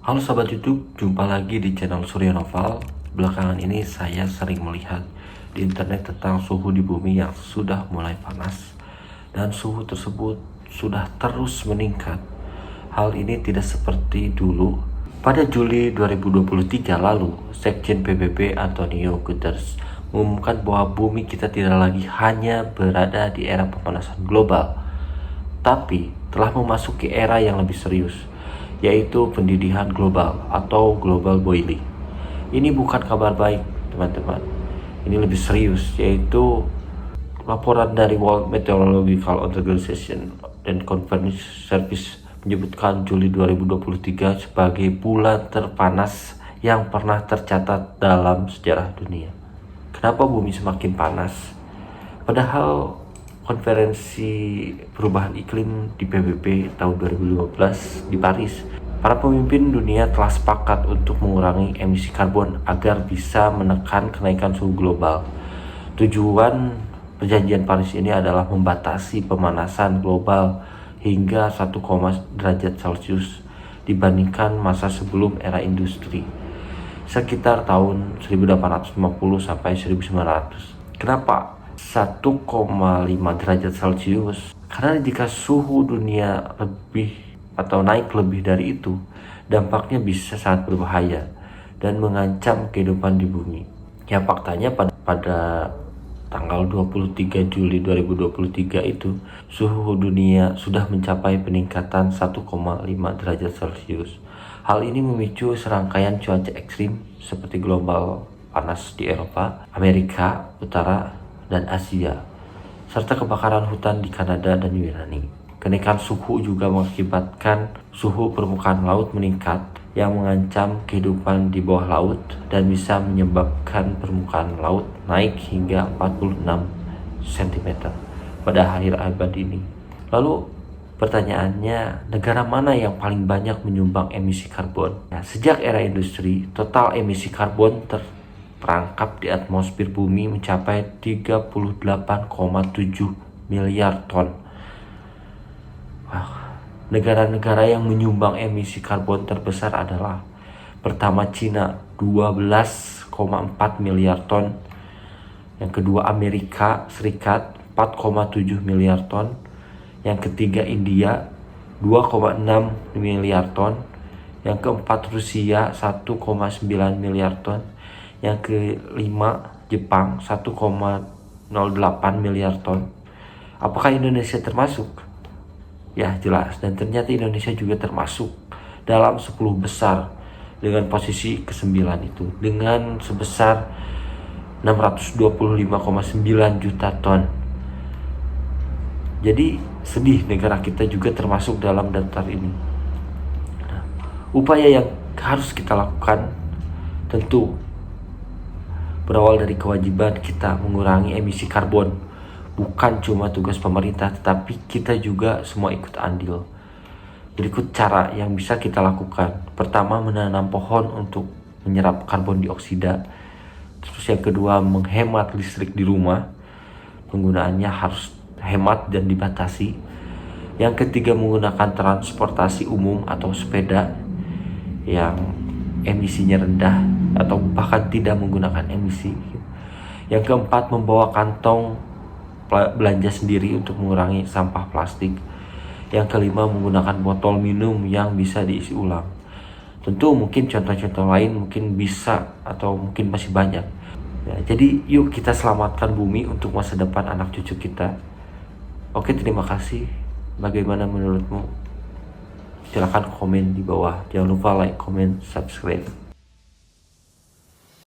Halo sahabat YouTube, jumpa lagi di channel Surya Noval. Belakangan ini saya sering melihat di internet tentang suhu di bumi yang sudah mulai panas dan suhu tersebut sudah terus meningkat. Hal ini tidak seperti dulu. Pada Juli 2023 lalu, Sekjen PBB Antonio Guterres mengumumkan bahwa bumi kita tidak lagi hanya berada di era pemanasan global, tapi telah memasuki era yang lebih serius, yaitu pendidikan global atau global boiling. Ini bukan kabar baik, teman-teman. Ini lebih serius, yaitu laporan dari World Meteorological Organization dan Conference Service menyebutkan Juli 2023 sebagai bulan terpanas yang pernah tercatat dalam sejarah dunia. Kenapa bumi semakin panas? Padahal konferensi perubahan iklim di PBB tahun 2015 di Paris, para pemimpin dunia telah sepakat untuk mengurangi emisi karbon agar bisa menekan kenaikan suhu global. Tujuan perjanjian Paris ini adalah membatasi pemanasan global hingga 1, derajat Celcius dibandingkan masa sebelum era industri, sekitar tahun 1850 sampai 1900. Kenapa 1,5 derajat Celcius? Karena jika suhu dunia lebih atau naik lebih dari itu, dampaknya bisa sangat berbahaya dan mengancam kehidupan di bumi. Ya, faktanya pada tanggal 23 Juli 2023 itu, suhu dunia sudah mencapai peningkatan 1,5 derajat Celcius. Hal ini memicu serangkaian cuaca ekstrim seperti gelombang panas di Eropa, Amerika Utara, dan Asia, serta kebakaran hutan di Kanada dan Yunani. Kenaikan suhu juga mengakibatkan suhu permukaan laut meningkat yang mengancam kehidupan di bawah laut dan bisa menyebabkan permukaan laut naik hingga 46 cm pada akhir abad ini. Lalu pertanyaannya, negara mana yang paling banyak menyumbang emisi karbon? Nah, sejak era industri, total emisi karbon terperangkap di atmosfer bumi mencapai 38,7 miliar ton. Negara-negara yang menyumbang emisi karbon terbesar adalah: pertama Cina 12,4 miliar ton, yang kedua Amerika Serikat 4,7 miliar ton, yang ketiga India 2,6 miliar ton, yang keempat Rusia 1,9 miliar ton, yang kelima Jepang 1,08 miliar ton. Apakah Indonesia termasuk? Ya, jelas, dan ternyata Indonesia juga termasuk dalam 10 besar dengan posisi ke-9 itu, dengan sebesar 625,9 juta ton. Jadi sedih, negara kita juga termasuk dalam daftar ini. Nah, upaya yang harus kita lakukan tentu berawal dari kewajiban kita mengurangi emisi karbon. Bukan cuma tugas pemerintah, tetapi kita juga semua ikut andil. Berikut cara yang bisa kita lakukan. Pertama, menanam pohon untuk menyerap karbon dioksida. Terus yang kedua, menghemat listrik di rumah. Penggunaannya harus hemat dan dibatasi. Yang ketiga, menggunakan transportasi umum atau sepeda yang emisinya rendah atau bahkan tidak menggunakan emisi. Yang keempat, membawa kantong belanja sendiri untuk mengurangi sampah plastik. Yang kelima, menggunakan botol minum yang bisa diisi ulang. Tentu mungkin contoh-contoh lain mungkin bisa atau mungkin masih banyak ya, jadi yuk kita selamatkan bumi untuk masa depan anak cucu kita. Oke, terima kasih. Bagaimana menurutmu? Silahkan komen di bawah. Jangan lupa like, comment, subscribe.